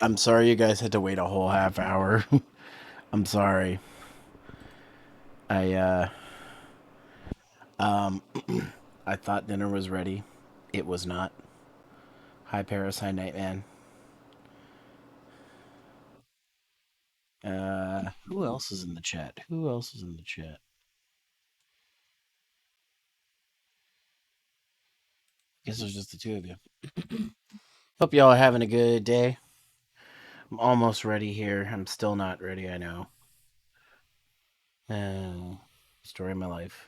I'm sorry you guys had to wait a whole half hour. I'm sorry. I um I thought dinner was ready. It was not. Hi Paris, hi Nightman. Who else is in the chat? Who else is in the chat? Guess it was just the two of you. Hope y'all are having a good day. I'm almost ready here. I'm still not ready, I know. Story of my life.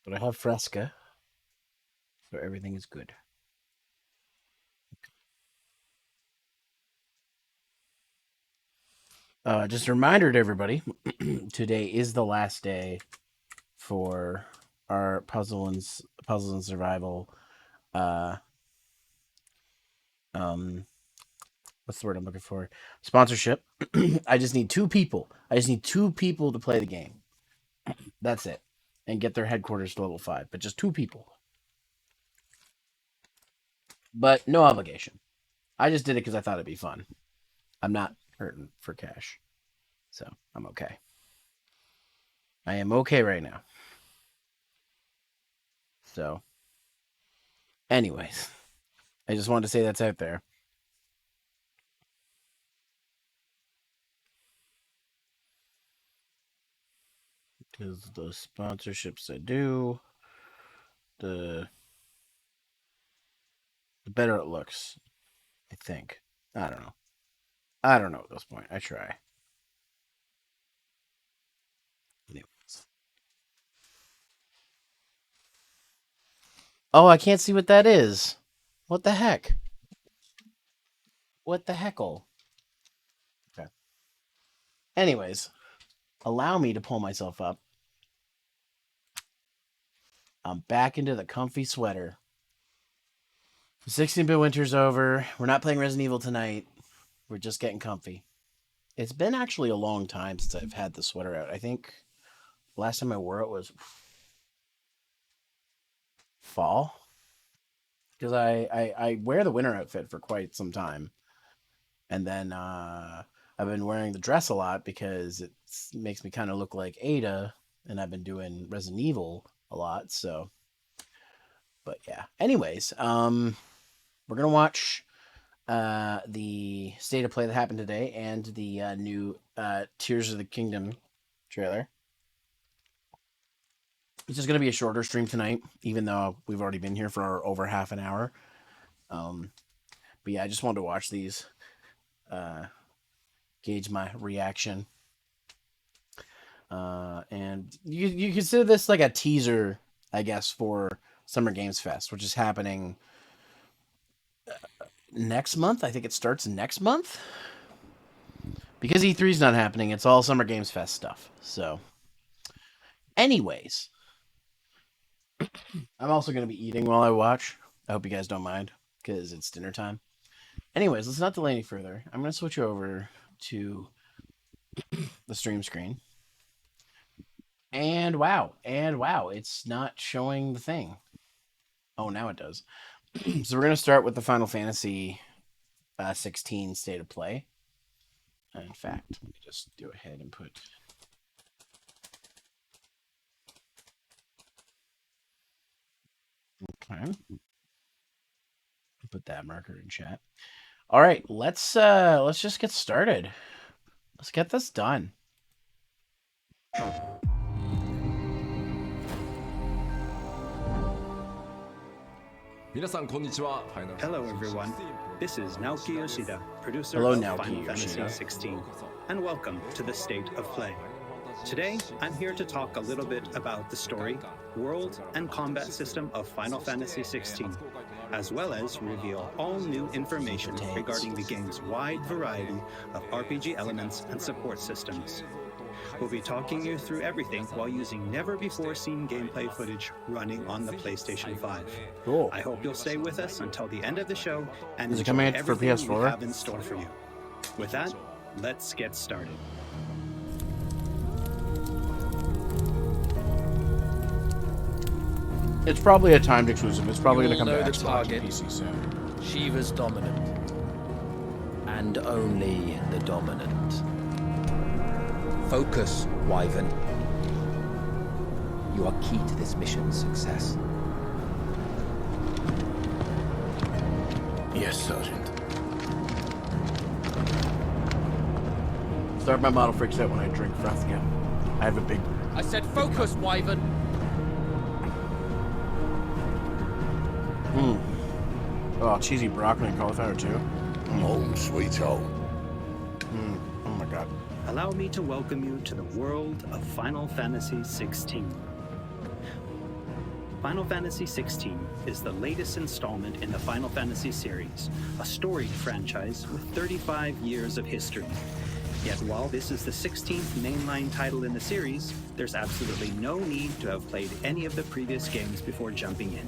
But I have Fresca, so everything is good. Just a reminder to everybody, today is the last day for our puzzles and survival. Uh, um, what's the word I'm looking for? Sponsorship. I just need two people. I just need two people to play the game. That's it, and get their headquarters to level 5. But just two people. But no obligation. I just did it because I thought it'd be fun. I'm not hurting for cash, so I'm okay. I am okay right now. So, anyways, I just wanted to say that's out there. Because the sponsorships I do, the better it looks, I think. I don't know. I don't know at this point. I try. Anyways. Oh, I can't see what that is. What the heck? What the heckle? Okay. Anyways, allow me to pull myself up. I'm back into the comfy sweater. 16-bit winter's over. We're not playing Resident Evil tonight. We're just getting comfy. It's been actually a long time since I've had the sweater out. I think last time I wore it was fall. Because I wear the winter outfit for quite some time. And then I've been wearing the dress a lot because it makes me kind of look like Ada. And I've been doing Resident Evil a lot. So, but yeah. Anyways, we're going to watch the state of play that happened today and the new Tears of the Kingdom trailer. It's just going to be a shorter stream tonight, even though we've already been here for over half an hour. But yeah, I just wanted to watch these, gauge my reaction. And you consider this like a teaser, I guess, for Summer Games Fest, which is happening next month. I think it starts next month. Because E3 is not happening, it's all Summer Games Fest stuff. So, anyways, I'm also going to be eating while I watch. I hope you guys don't mind because it's dinner time. Anyways, let's not delay any further. I'm going to switch over to the stream screen. And wow, it's not showing the thing. Oh, now it does. So we're going to start with the Final Fantasy 16 state of play. In fact, let me just go ahead and put... Okay. Put that marker in chat. All right, let's just get started. Let's get this done. Hello everyone, this is Naoki Yoshida, producer Hello, of Naoki Final Fantasy Yoshida. 16, and welcome to the State of Play. Today, I'm here to talk a little bit about the story, world, and combat system of Final Fantasy 16, as well as reveal all new information regarding the game's wide variety of RPG elements and support systems. We'll be talking you through everything while using never-before-seen gameplay footage running on the PlayStation 5. Cool. I hope you'll stay with us until the end of the show and Is it enjoy coming out for everything we PS4? have in store for you. With that, let's get started. It's probably a timed exclusive. It's probably You going to all come to know the Xbox target. and PC soon. Shiva's dominant. And only the dominant. Focus, Wyvern. You are key to this mission's success. Yes, Sergeant. Start my model freaks out when I drink Frethia. I have a big... I said focus, Wyvern. Oh, cheesy broccoli and cauliflower too. Home sweet home. Oh my god. Allow me to welcome you to the world of Final Fantasy XVI. Final Fantasy XVI is the latest installment in the Final Fantasy series, a storied franchise with 35 years of history. Yet while this is the 16th mainline title in the series, there's absolutely no need to have played any of the previous games before jumping in.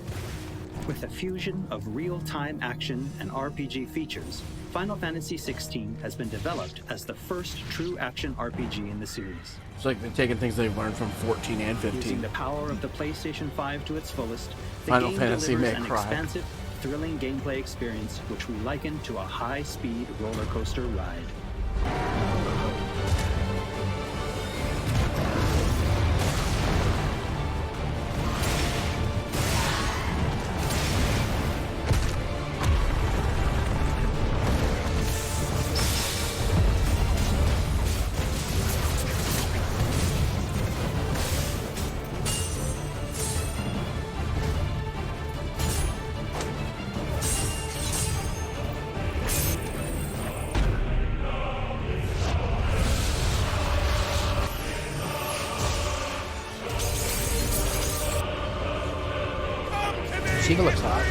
With a fusion of real-time action and RPG features, Final Fantasy XVI has been developed as the first true action RPG in the series. It's like they're taking things they've learned from 14 and 15. Using the power of the PlayStation 5 to its fullest, the Final game Fantasy delivers may an cry. expansive, thrilling gameplay experience which we liken to a high-speed roller coaster ride. Shiva looks hot.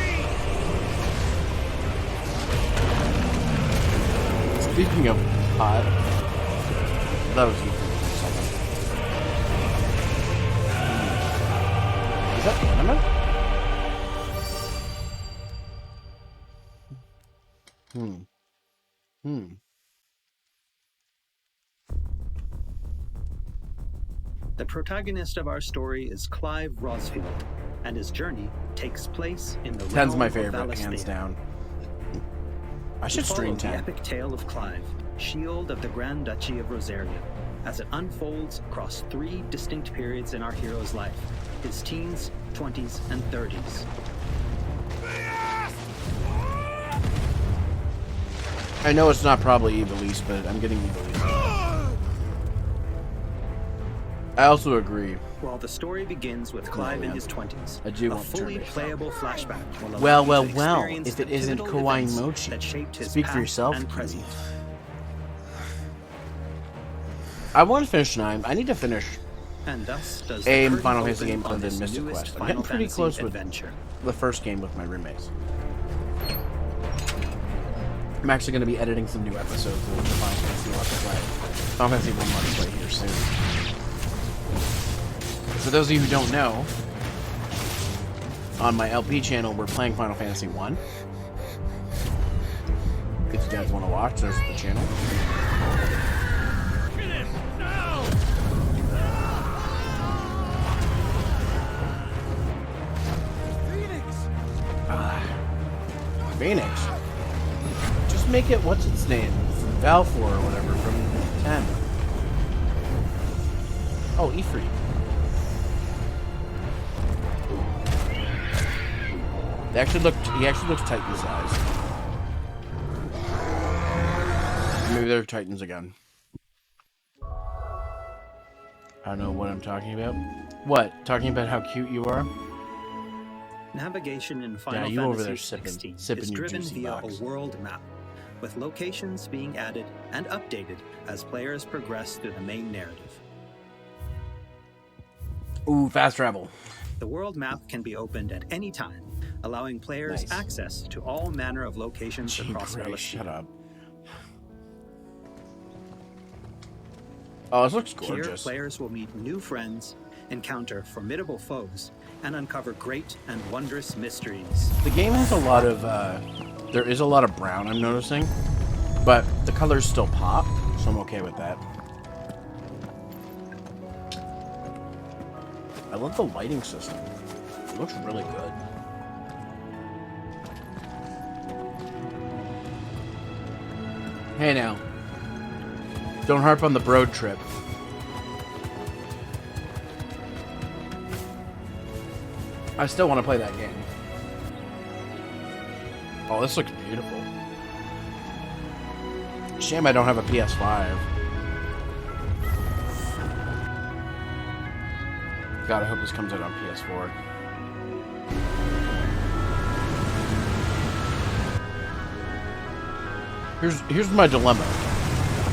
Speaking of hot, that was you for a second. Is that anime? The protagonist of our story is Clive Rosfield, and his journey takes place in the 10's realm my of favorite, hands Valisthea. down. I We should stream follow the 10. epic tale of Clive, Shield of the Grand Duchy of Rosaria, as it unfolds across 3 distinct periods in our hero's life: his teens, 20s, and 30s. I know it's not probably Evilise, but I'm getting Evilise. I also agree. While the story begins with Clive in yeah. his 20s, I do a want to turn fully it down. playable flashback will allow Well, you well, to well, experience if the it isn't pivotal Kawaii events Mochi. that shaped his Speak for past yourself, and please. present. I want to finish 9. I need to finish And thus does a the curtain Final Fantasy open game on other than this Mystic newest Quest. I'm Final getting pretty Fantasy close with adventure. the first game with my roommates. I'm actually going to be editing some new episodes of the Final Fantasy Let's Play. Final Fantasy 1 Let's Play here soon. For those of you who don't know, on my LP channel, we're playing Final Fantasy 1. If you guys want to watch, there's the channel. Phoenix. Just make it, what's its name? Valfor or whatever from 10. Oh, Ifrit. He actually looks Titan sized. Maybe they're Titans again. I don't know what I'm talking about. What? Talking about how cute you are? Navigation in Final you over Fantasy there sipping XVI is your driven juicy via box. a world map, with locations being added and updated as players progress through the main narrative. Ooh, fast travel. The world map can be opened at any time, allowing players Nice. access to all manner of locations Gee, across Grace, Valisthea. shut up. Oh, this looks Here, gorgeous. players will meet new friends, encounter formidable foes, and uncover great and wondrous mysteries. The game has a lot of, there is a lot of brown I'm noticing, but the colors still pop, so I'm okay with that. I love the lighting system. Looks really good. Hey now. Don't harp on the road trip. I still want to play that game. Oh, this looks beautiful. Shame I don't have a PS5. God, I hope this comes out on PS4. Here's my dilemma.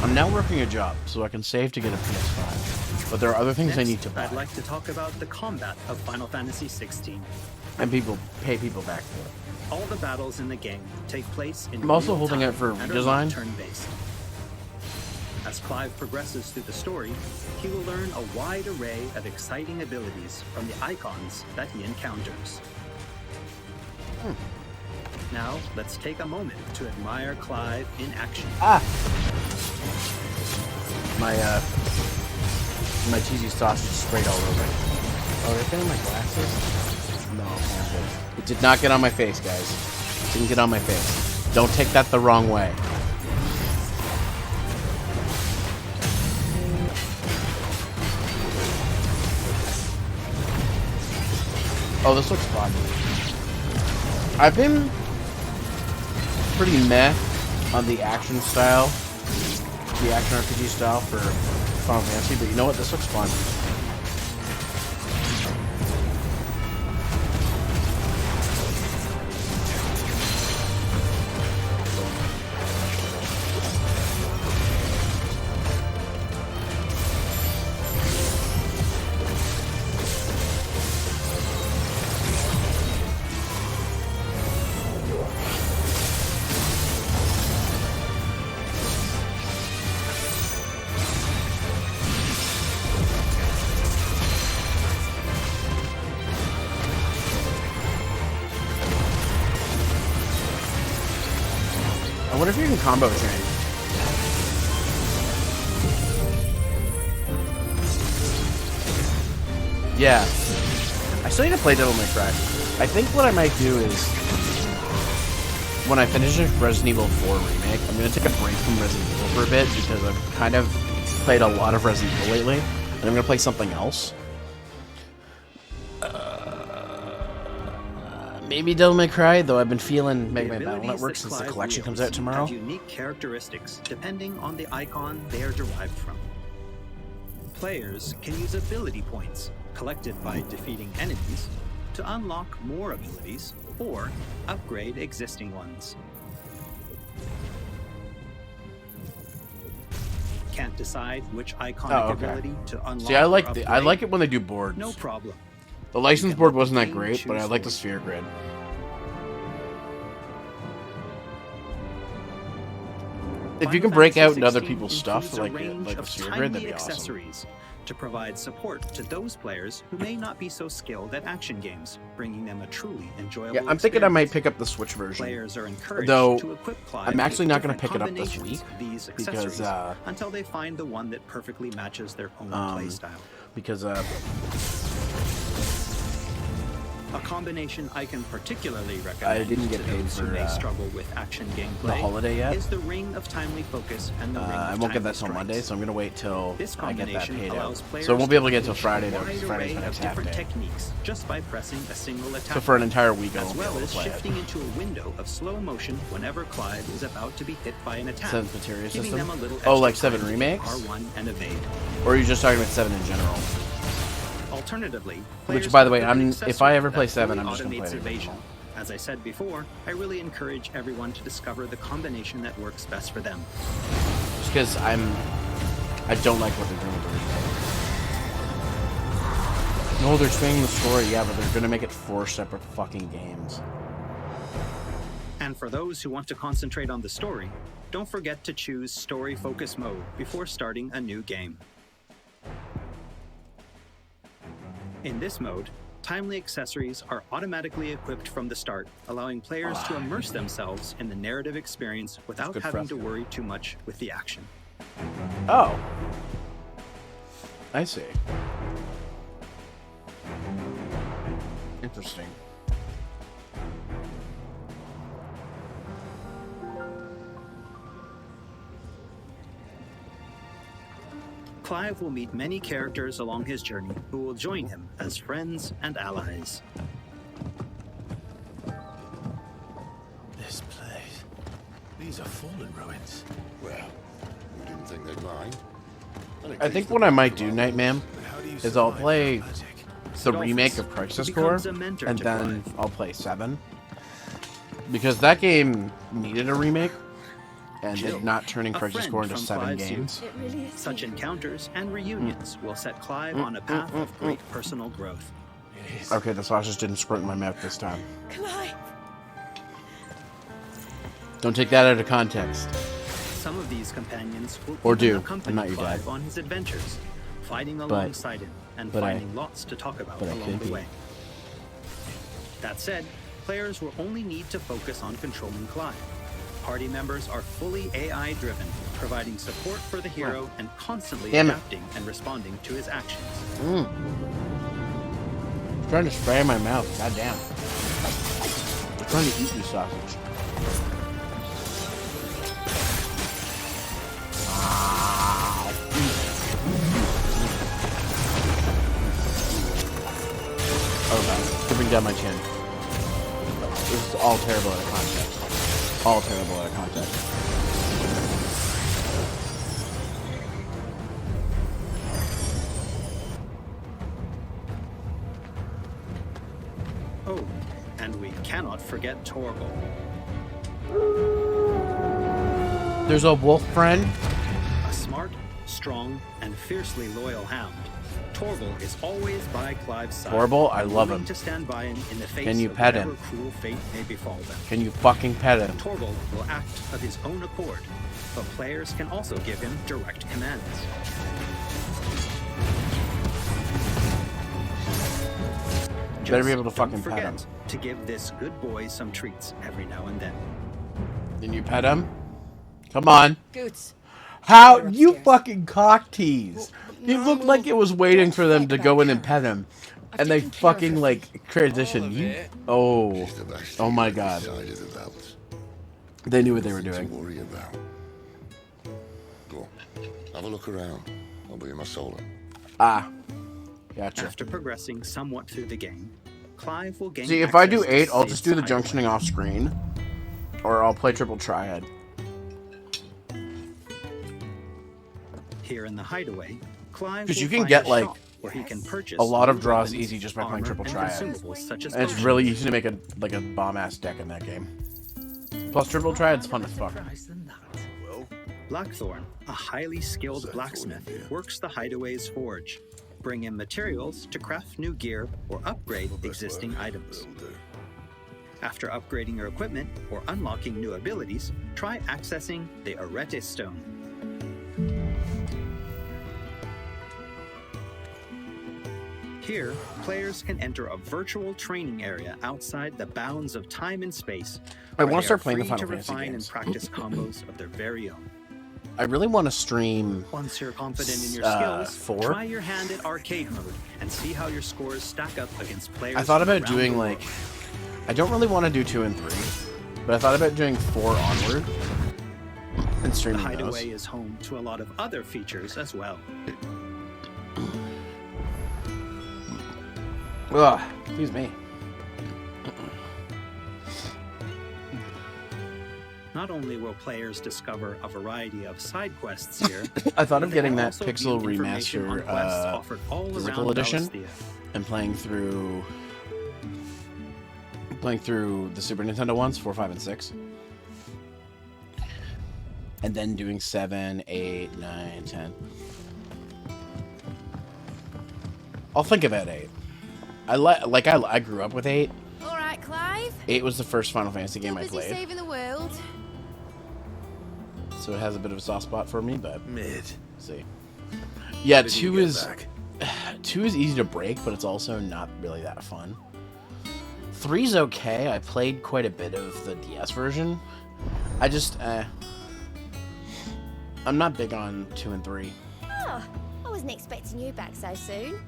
I'm now working a job, so I can save to get a PS5. But there are other things I need to buy. I'd like to talk about the combat of Final Fantasy XVI. And pay people back for it. All the battles in the game take place in I'm also real holding time out for and are redesign. not turn-based. As Clive progresses through the story, he will learn a wide array of exciting abilities from the icons that he encounters. Now, let's take a moment to admire Clive in action. Ah! My cheesy sausage sprayed all over. Oh, did it get on my glasses? No, I'm good. It did not get on my face, guys. It didn't get on my face. Don't take that the wrong way. Oh, this looks fun. I've been pretty meh on the action style, the action RPG style for Final Fantasy, but you know what? This looks fun. I wonder if you can combo train. Yeah. I still need to play Devil May Cry. I think what I might do is, when I finish Resident Evil 4 Remake, I'm going to take a break from Resident Evil for a bit, because I've kind of played a lot of Resident Evil lately, and I'm going to play something else. Maybe Devil May Cry, though I've been feeling Mega Man Battle Network since the collection comes out tomorrow. Have unique characteristics depending on the icon they are derived from. Players can use ability points collected by defeating enemies to unlock more abilities or upgrade existing ones. Can't decide which iconic ability to unlock. See, I like it when they do boards. No problem. The license board wasn't that great, but I like the sphere grid. If you can break out into other people's stuff, like the sphere grid, that'd be awesome. To provide support to those players who may not be so skilled at action games, bringing them a truly enjoyable Yeah, I'm thinking I might pick up the Switch version. Players are encouraged Though, to equip Clive I'm actually not going to with pick it up this combinations week, of these because, accessories until they find the one that perfectly matches their own playstyle. Because, A combination I can particularly recommend I didn't get to paid those for, who may struggle with action gameplay the holiday yet. is the Ring of Timely Focus and the Ring of I won't get that Timely till Monday, Strikes. so I'm going to wait till This I get that combination paid out. allows players So I won't be able to get to till Friday, though, unleash because a Friday's wide my array next of half different day. techniques just by pressing a single attack. So for an entire week, I as won't be well able to as play it. shifting into a window of slow motion whenever Clive is about to be hit by an attack, Seventh Materia giving system? them a little Oh, like extra 7 time to remakes? R1 and evade. Or are you just talking about 7 in general? Alternatively, Which, by the way, players if I ever that play 7, fully I'm just going to play automates it evasion. original. As I said before, I really encourage everyone to discover the combination that works best for them. Just because I don't like what they're doing with the remake. No, they're expanding the story, yeah, but they're going to make it 4 separate fucking games. And for those who want to concentrate on the story, don't forget to choose Story Focus Mode before starting a new game. In this mode, timely accessories are automatically equipped from the start, allowing players to immerse themselves in the narrative experience without good having to Fresco. worry too much with the action. Oh. I see. Interesting. Clive will meet many characters along his journey who will join him as friends and allies. This place. These are fallen ruins. Well, you didn't think they'd mind. I think what I might do, Nightman, is I'll play the remake of Crisis Core, and then I'll play 7. Because that game needed a remake, and they're not turning Crisis Core into 7 games. It really is. Such encounters and reunions will set Clive on a path of great personal growth. Okay, the sausage didn't squirt in my mouth this time. Clive. Don't take that out of context. Some of these companions will Or even do. accompany I'm not your Clive dad. on his adventures, fighting alongside him and but I- finding lots to talk about but I along could the be. way. That said, players will only need to focus on controlling Clive. Party members are fully AI-driven, providing support for the hero and constantly Damn it. adapting and responding to his actions. I'm trying to spray in my mouth. God damn. I'm trying to eat you sausage. Oh god, dripping down my chin. This is all terrible out of context. All terrible out of context. Oh, and we cannot forget Torgal. There's a wolf friend. A smart, strong, and fiercely loyal hound, Torgal is always by Clive's side. Torgal? I and love willing him. to stand by him in the face Can you of pet whatever him? cruel fate may befall them. Can you fucking pet him? Torgal will act of his own accord, but players can also give him direct commands. Better be able to Just fucking don't pet forget him. to give this good boy some treats every now and then. Can you pet him? Come on. Goods. How They're you upstairs. fucking cock tease? It looked like it was waiting for them to go in and pet him, and they fucking like transition. Oh, She's the best oh my thing god, decided about. they knew what they were Nothing to doing. worry about. Go on, have a look around. I'll be in my solar. Ah, gotcha. After progressing somewhat through the game, Clive will gain See, if I do access to 8, I'll Sid's just do the hideaway. junctioning off screen, or I'll play triple triad. Here in the hideaway, Clive 'Cause you will can find get, a like, shop where he can purchase a lot of new draws weapons, easy just by playing armor, triple and triad. consumables such as And it's potions. really easy to make a bomb ass deck in that game. Plus, triple triad's fun as fuck. Blackthorn, a highly skilled What's that blacksmith, for you, dear? works the hideaway's forge. Bring in materials to craft new gear or upgrade existing items. Will do. After upgrading your equipment or unlocking new abilities, try accessing the Arete Stone. Here, players can enter a virtual training area outside the bounds of time and space. I where wanna they start are playing the free Final to Fantasy refine games. and practice combos of their very own. I really want to stream. Once you're confident in your 4? skills, try your hand at arcade mode and see how your scores stack up against players. I thought from about around doing the like, world. I don't really want to do 2 and 3, but I thought about doing 4 onward and The streaming hideaway those. is home to a lot of other features as well. Ugh, excuse me. Not only will players discover a variety of side quests here, I thought but of they getting will that also Pixel view information on Remaster quests offered all physical around edition Valisthea. and playing through the Super Nintendo ones, 4, 5, and 6. And then doing 7, 8, 9, 10. I'll think about 8. I grew up with 8. All right, Clive. 8 was the first Final Fantasy game You're I busy played, saving the world. so it has a bit of a soft spot for me, but Mid. see. Yeah, Did you 2 get is back? 2 is easy to break, but it's also not really that fun. 3's okay. I played quite a bit of the DS version. I just I'm not big on 2 and 3. Oh, I wasn't expecting you back so soon.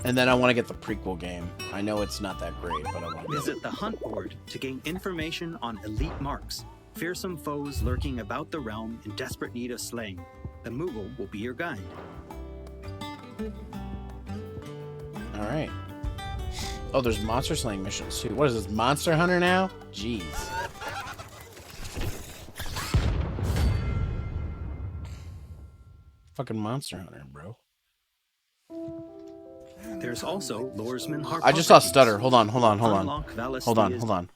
And then I want to get the prequel game. I know it's not that great, but I want to get Visit it. the hunt board to gain information on elite marks, fearsome foes lurking about the realm in desperate need of slaying. The Moogle will be your guide. All right. Oh, there's monster slaying missions too. What is this, Monster Hunter now? Jeez. Fucking Monster Hunter, bro. There's also Loresman I just saw Harpocrates. stutter. Hold on. Unlock Hold on.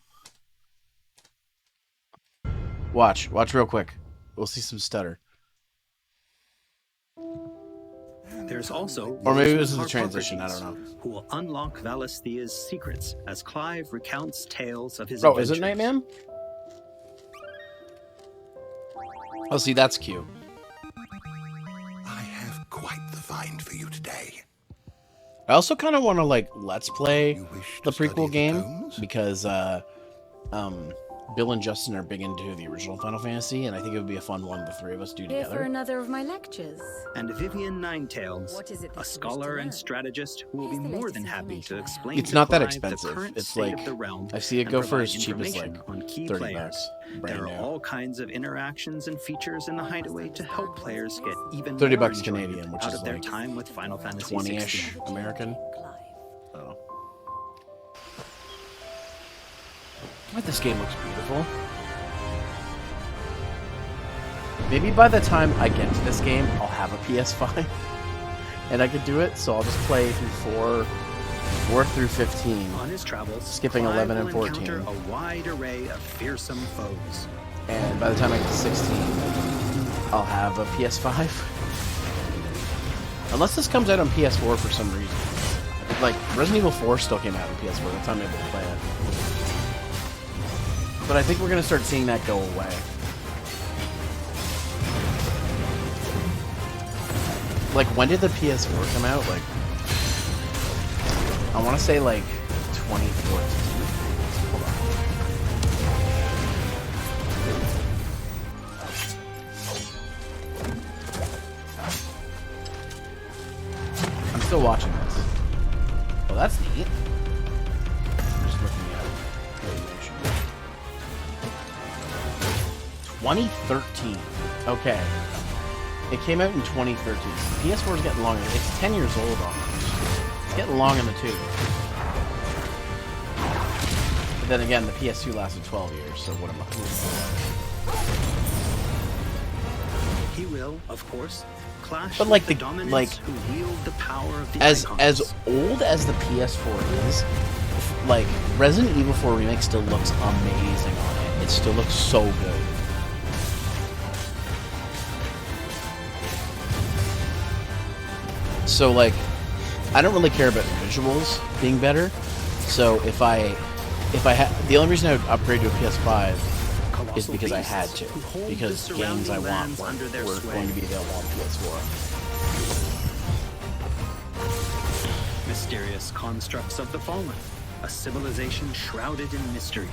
Watch real quick. We'll see some stutter. There's also Or maybe Loresman this is a transition, I don't Harpocrates, know. who will unlock Valesthea's secrets as Clive recounts tales of his Oh, adventures. is it Nightman? Oh, see, that's cute. I have quite the find for you today. I also kind of want to, like, let's play You wish the to study prequel the game tomes? because, Bill and Justin are big into the original Final Fantasy, and I think it would be a fun one the three of us do Here for together. another of my lectures. And Vivian Ninetails, What is it that a you wish scholar to and learn? strategist who will be Here's the more latest than happy to information I have. explain It's to not that Clive expensive. the current It's state like- of the realm I see it and go for provide as cheap as, information like, on key 30 players. bucks. Brand There are new. all kinds of interactions and features in the Hideaway to help players get even 30 more bucks enjoyment Canadian, which out is of their like time with Final Fantasy 20-ish 16. American. Clive. Oh. But this game looks beautiful. Maybe by the time I get to this game, I'll have a PS5 and I could do it. So I'll just play through 4 through 15, On his travels, Skipping Clive 11 and will 14. encounter a wide array of fearsome foes. and by the time I get to 16, I'll have a PS5. Unless this comes out on PS4 for some reason. Like, Resident Evil 4 still came out on PS4, that's how I'm able to play it. But I think we're going to start seeing that go away. Like, when did the PS4 come out? Like, I want to say, like, 2014. Hold on. I'm still watching this. Well, that's neat. I'm just looking at animation. 2013. Okay. It came out in 2013. PS4 is getting longer. It's 10 years old almost. It's getting long in the tooth. But then again, the PS2 lasted 12 years, so what am I? He will, of course, clash But, like, with the the- dominants like, who wield the power of the As icons. old as the PS4 is, like, Resident Evil 4 Remake still looks amazing on it. It still looks so good. So, like, I don't really care about visuals being better. So if I the only reason I would upgrade to a PS5 is Colossal because I beasts had to, who hold because the games I surrounding want lands were under their sway. going to be available on PS4. Mysterious constructs of the fallen, a civilization shrouded in mystery.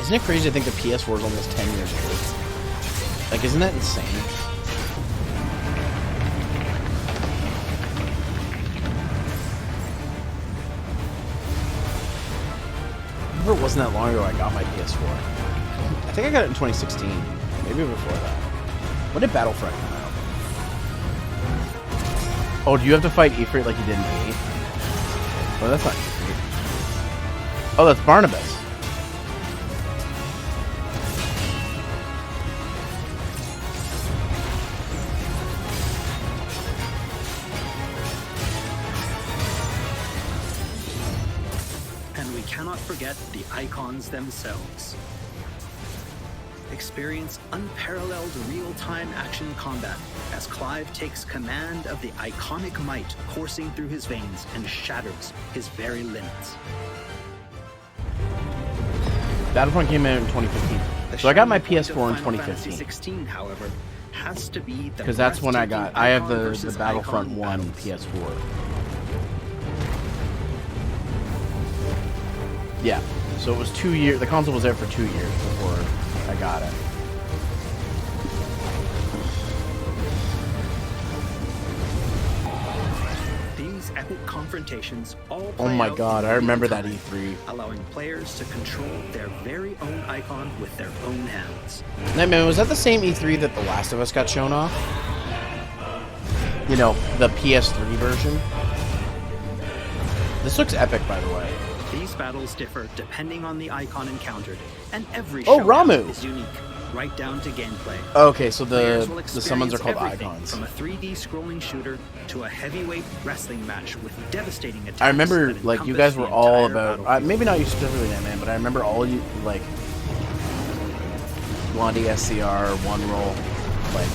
Isn't it crazy to think the PS4 is almost 10 years old? Like, isn't that insane? I remember it wasn't that long ago I got my PS4. I think I got it in 2016. Maybe before that. When did Battlefront come out? Oh, do you have to fight Ifrit like you did in 8? Oh, that's not Ifrit. Oh, that's Barnabas. And we cannot forget the icons themselves. Experience unparalleled real-time action combat as Clive takes command of the iconic might coursing through his veins and shatters his very limits. Battlefront came out in 2015. The So I got my shining point of PS4 in Final Fantasy 2015. 16, however, has to be the Because that's when I got. breathtaking I have icon the versus Battlefront icon 1 battles. PS4. Yeah. So it was 2 years. The console was there for 2 years before I got it. epic confrontations all Oh play my out god, in I remember real that time, E3. allowing players to control their very own icon with their own hands. Hey man, was that the same E3 that The Last of Us got shown off? You know, the PS3 version? This looks epic, by the way. These battles differ depending on the icon encountered, and every Oh, showdown Ramu! is unique, right down to gameplay. Okay, so Players will the summons are called experience everything icons. from a 3D scrolling shooter to a heavyweight wrestling match with devastating attacks. I remember, that like, you encompass guys the were all entire about... battlefield. maybe not you specifically, that man, but I remember all you, like... Blondie SCR, One Roll, like...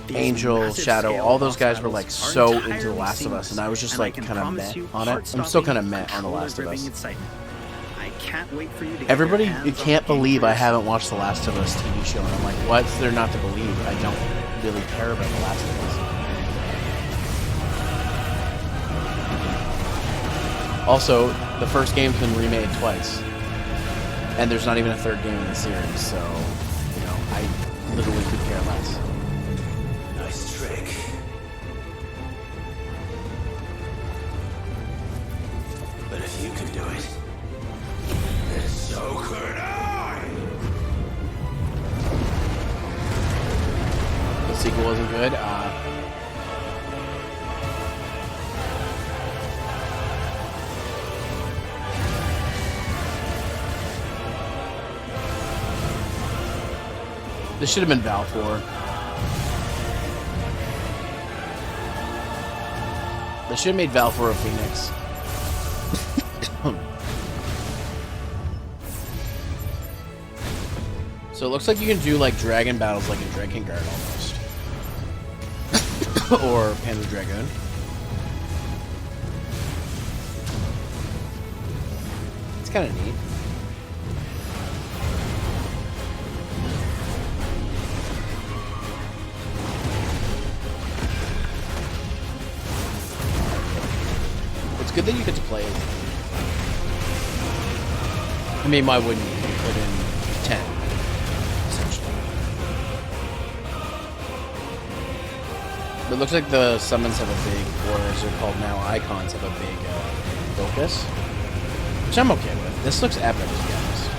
These Angel, massive Shadow, scale all those boss guys were, battles like, are so into The entirely Last of Us, and I was just, seamless, like, and I kind of can meh promise you, on it. I'm still heart-stopping, kind of meh on The Last of controller-gripping Us. excitement. I can't wait for you to get Everybody your hands you on can't the game believe for I yourself. haven't watched The Last of Us TV show, and I'm like, what's there not to believe? I don't really care about The Last of Us. Also, the first game's been remade twice. And there's not even a third game in the series, so, you know, I literally could care less. Nice trick. But if you can do it, then so could I! The sequel wasn't good. This should have been Valfor. They should have made Valfor a Phoenix. So it looks like you can do like dragon battles like in Drakengard almost. Or Panzer Dragoon. It's kind of neat. It's good that you get to play it. I mean, why wouldn't you? You put in 10, essentially. But it looks like the summons have a big, or as they're called now, icons have a big focus. Which I'm okay with. This looks epic, to be honest.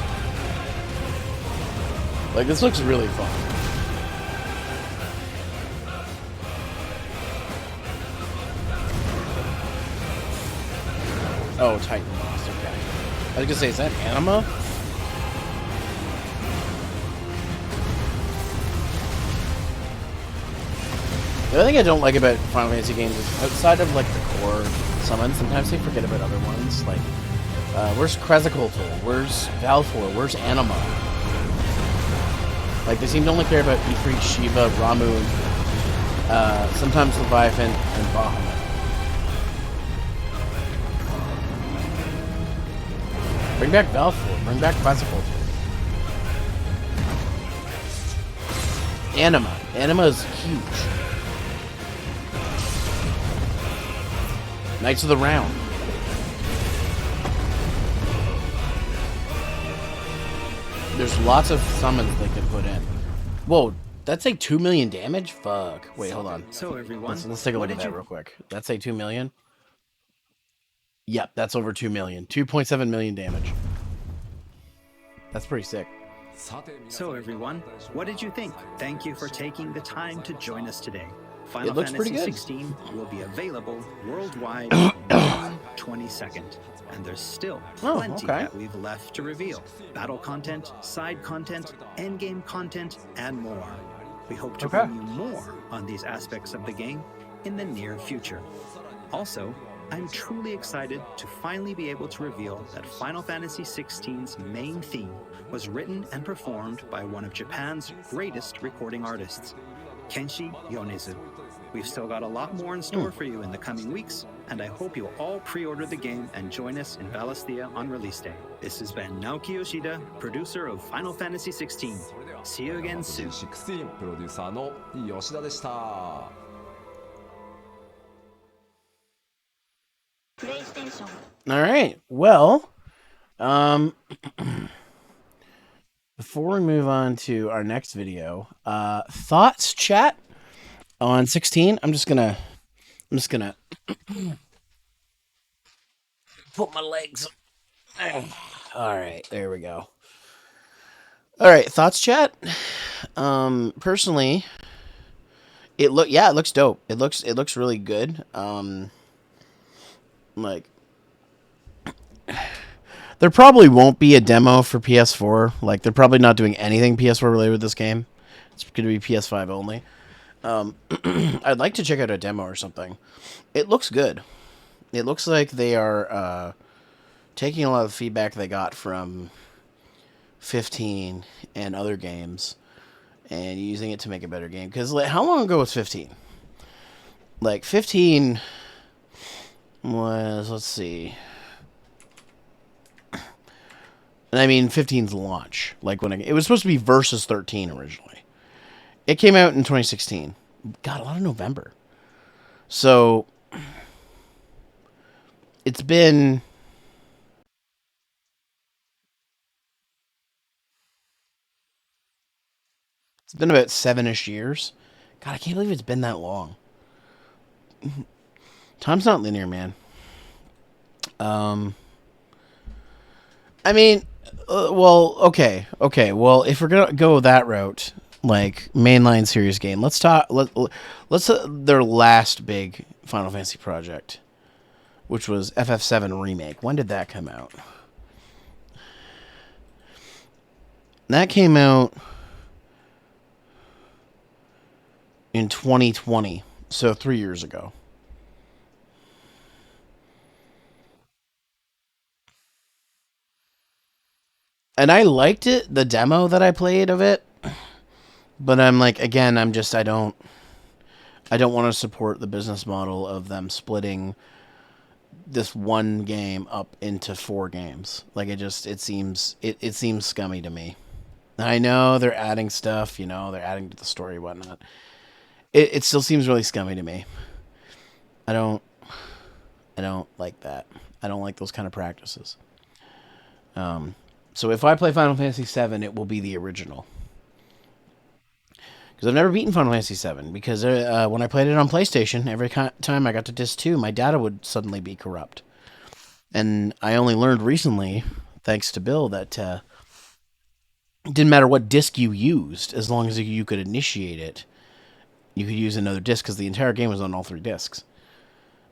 Like, this looks really fun. Oh, Titan Boss, okay. I was gonna say, is that Anima? The other thing I don't like about Final Fantasy games is outside of like the core summons, sometimes they forget about other ones. Like, where's Quetzalcoatl? Where's Valfor? Where's Anima? Like, they seem to only care about Ifrit, Shiva, Ramu, sometimes Leviathan, and Bahamut. Bring back Valfor. Bring back Quetzalcoatl. Anima. Anima is huge. Knights of the Round. There's lots of summons they could put in. Whoa, that's like 2 million damage? Fuck. Wait, hold on. So everyone, Let's take a look what at did that you real quick. That's say 2 million? Yep, that's over 2 million. 2.7 million damage. That's pretty sick. So everyone, what did you think? Thank you for taking the time to join us today. Final It looks Fantasy pretty good. 16 will be available worldwide on June 22nd, and there's still plenty okay. that we've left to reveal. Battle content, side content, endgame content, and more. We hope to Okay. bring you more on these aspects of the game in the near future. Also, I'm truly excited to finally be able to reveal that Final Fantasy XVI's main theme was written and performed by one of Japan's greatest recording artists, Kenshi Yonezu. We've still got a lot more in store for you in the coming weeks, and I hope you'll all pre-order the game and join us in Valisthea on release day. This has been Naoki Yoshida, producer of Final Fantasy XVI. See you again soon. 16プロデューサーの吉田でした。All right. Well, before we move on to our next video, thoughts, chat, on 16. I'm just gonna I'm just gonna put my legs. All right, there we go. All right, thoughts, chat. Personally, it looks dope. It looks really good. Like there probably won't be a demo for PS4. Like they're probably not doing anything PS4 related with this game. It's going to be PS5 only. I'd like to check out a demo or something. It looks good. It looks like they are taking a lot of the feedback they got from 15 and other games and using it to make a better game. Because like, how long ago was 15? Like 15 was, let's see. And I mean 15's launch. Like when it was supposed to be versus 13 originally. It came out in 2016. God, a lot of November. So it's been about 7-ish years. God, I can't believe it's been that long. Time's not linear, man. I mean, well, okay. Well, if we're gonna go that route, like mainline series game, let's talk. Let's their last big Final Fantasy project, which was FF7 remake. When did that come out? That came out in 2020, so 3 years ago. And I liked it, the demo that I played of it, but I'm like, again, I don't want to support the business model of them splitting this one game up into 4 games. Like it seems scummy to me. I know they're adding stuff, they're adding to the story and whatnot. It still seems really scummy to me. I don't like that. I don't like those kind of practices. So if I play Final Fantasy VII, it will be the original. Because I've never beaten Final Fantasy VII. Because when I played it on PlayStation, every time I got to Disc 2, my data would suddenly be corrupt. And I only learned recently, thanks to Bill, that it didn't matter what disc you used, as long as you could initiate it, you could use another disc, because the entire game was on all 3 discs.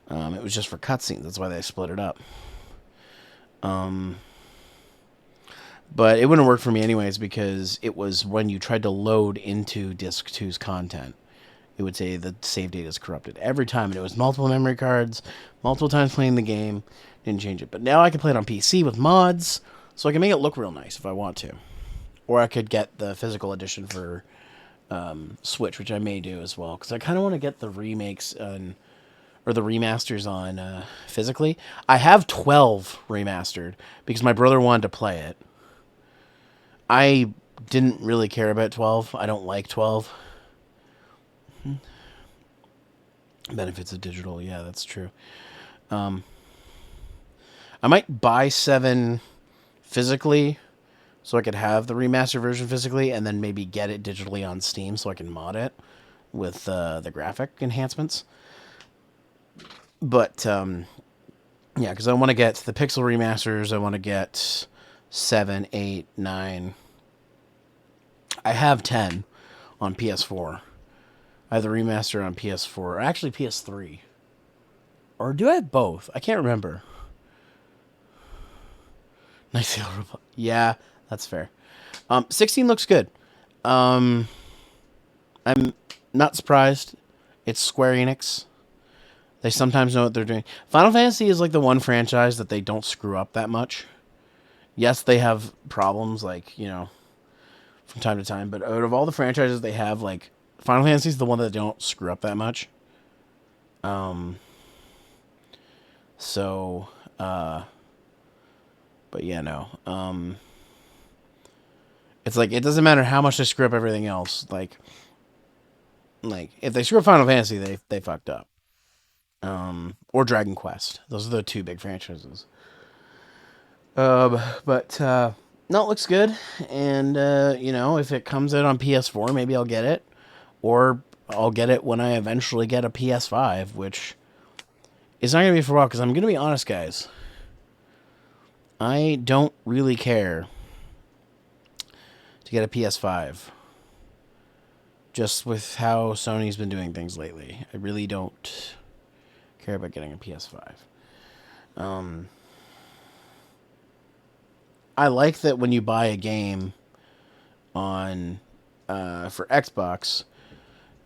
It was just for cutscenes. That's why they split it up. But it wouldn't work for me anyways, because it was when you tried to load into Disc 2's content, it would say the save data is corrupted every time. And it was multiple memory cards, multiple times playing the game. Didn't change it. But now I can play it on PC with mods, so I can make it look real nice if I want to. Or I could get the physical edition for Switch, which I may do as well, because I kind of want to get the remakes or the remasters on physically. I have 12 remastered because my brother wanted to play it. I didn't really care about 12. I don't like 12. Benefits of digital. Yeah, that's true. I might buy 7 physically so I could have the remastered version physically, and then maybe get it digitally on Steam so I can mod it with the graphic enhancements. But, yeah, because I want to get the pixel remasters. I want to get 7, 8, 9. I have 10 on PS4. I have the remaster on PS4, or actually PS3. Or do I have both? I can't remember. Nice. Yeah, that's fair. 16 looks good. I'm not surprised. It's Square Enix. They sometimes know what they're doing. Final Fantasy is like the one franchise that they don't screw up that much. Yes, they have problems, like, from time to time, but out of all the franchises they have, like, Final Fantasy is the one that they don't screw up that much. But yeah, no. It's like, it doesn't matter how much they screw up everything else. Like if they screw up Final Fantasy, they fucked up. Or Dragon Quest. Those are the 2 big franchises. But no, it looks good. And, if it comes out on PS4, maybe I'll get it. Or I'll get it when I eventually get a PS5, which It's not going to be for a while because I'm going to be honest, guys. I don't really care to get a PS5. Just with how Sony's been doing things lately. I really don't care about getting a PS5. I like that when you buy a game on for Xbox,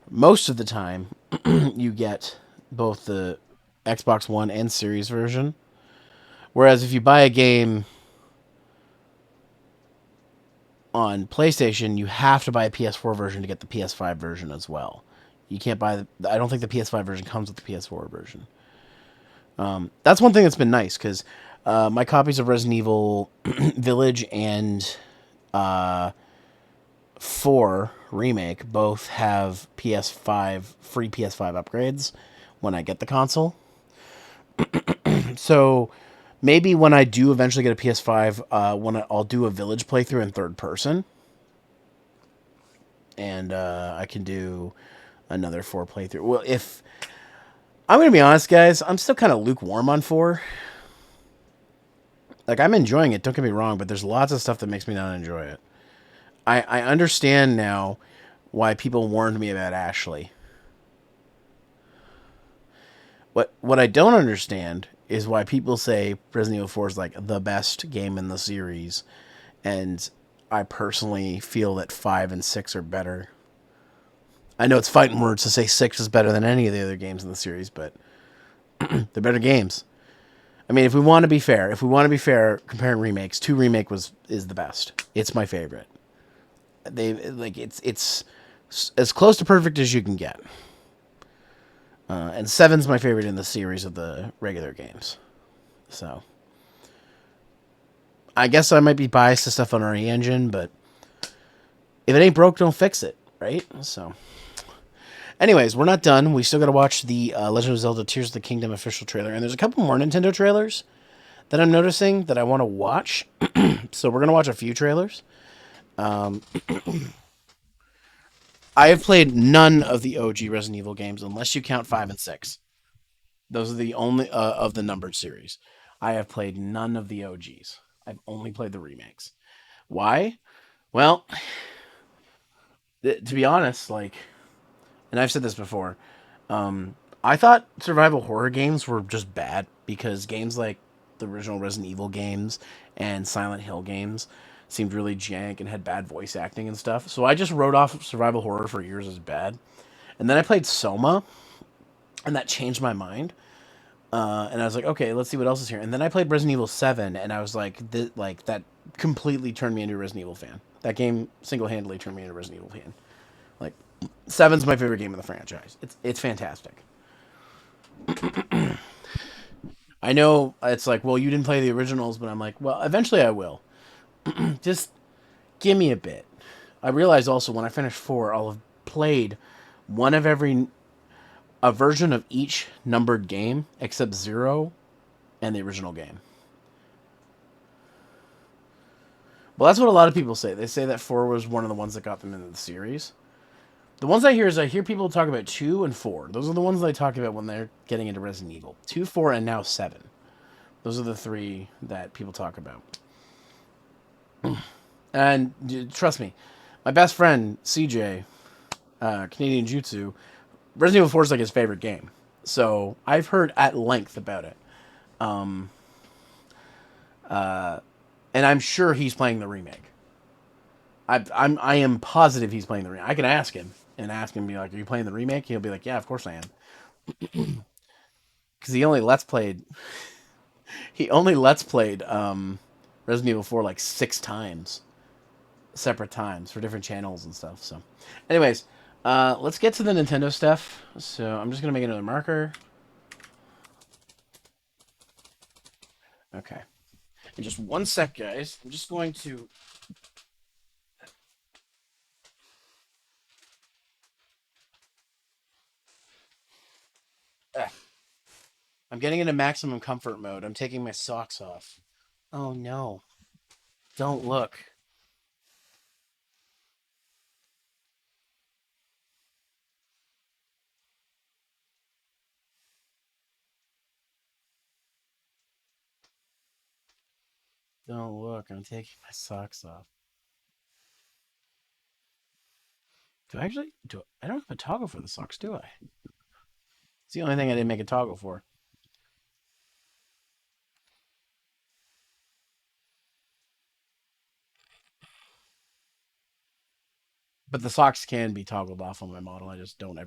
most of the time you get both the Xbox One and Series version. Whereas if you buy a game on PlayStation, you have to buy a PS4 version to get the PS5 version as well. You can't buy I don't think the PS5 version comes with the PS4 version. That's one thing that's been nice because my copies of Resident Evil Village and 4 Remake both have PS5 free PS5 upgrades when I get the console. So maybe when I do eventually get a PS5, I'll do a Village playthrough in third person, and I can do another 4 playthrough. Well, if I'm gonna be honest, guys, I'm still kind of lukewarm on 4. Like I'm enjoying it. Don't get me wrong, but there's lots of stuff that makes me not enjoy it. I understand now why people warned me about Ashley. What I don't understand is why people say Resident Evil 4 is like the best game in the series, and I personally feel that 5 and 6 are better. I know it's fighting words to say 6 is better than any of the other games in the series, but they're better games. I mean, if we want to be fair, comparing remakes, 2 remake is the best. It's my favorite. It's as close to perfect as you can get. And 7's my favorite in the series of the regular games. So I guess I might be biased to stuff on RE Engine, but if it ain't broke, don't fix it, right? So anyways, we're not done. We still got to watch the Legend of Zelda Tears of the Kingdom official trailer. And there's a couple more Nintendo trailers that I'm noticing that I want to watch. So we're going to watch a few trailers. I have played none of the OG Resident Evil games unless you count 5 and 6. Those are the only of the numbered series. I have played none of the OGs. I've only played the remakes. Why? Well, to be honest, like, and I've said this before, I thought survival horror games were just bad because games like the original Resident Evil games and Silent Hill games seemed really jank and had bad voice acting and stuff. So I just wrote off survival horror for years as bad. And then I played Soma, and that changed my mind. And I was like, okay, let's see what else is here. And then I played Resident Evil 7, and I was like, that completely turned me into a Resident Evil fan. That game single-handedly turned me into a Resident Evil fan. Like, 7's my favorite game in the franchise. It's fantastic. I know it's like, well, you didn't play the originals, but I'm like, well, eventually I will. Just give me a bit. I realize also when I finish 4, I'll have played one of every a version of each numbered game except 0 and the original game. Well, that's what a lot of people say. They say that 4 was one of the ones that got them into the series. The ones I hear people talk about 2 and 4. Those are the ones they talk about when they're getting into Resident Evil. 2, 4, and now 7. Those are the 3 that people talk about. And trust me, my best friend, CJ, Canadian Jutsu, Resident Evil 4 is like his favorite game. So I've heard at length about it. And I'm sure he's playing the remake. I am positive he's playing the remake. I can ask him and be like, "Are you playing the remake?" He'll be like, "Yeah, of course I am." Because he only let's played Resident Evil 4 like 6 times, separate times for different channels and stuff. So, anyways, let's get to the Nintendo stuff. So I'm just gonna make another marker. Okay. In just one sec, guys. I'm just going to. I'm getting into maximum comfort mode. I'm taking my socks off. Oh no. Don't look. Don't look. I'm taking my socks off. Do I actually? I don't have a toggle for the socks, do I? It's the only thing I didn't make a toggle for. But the socks can be toggled off on my model. I just don't ever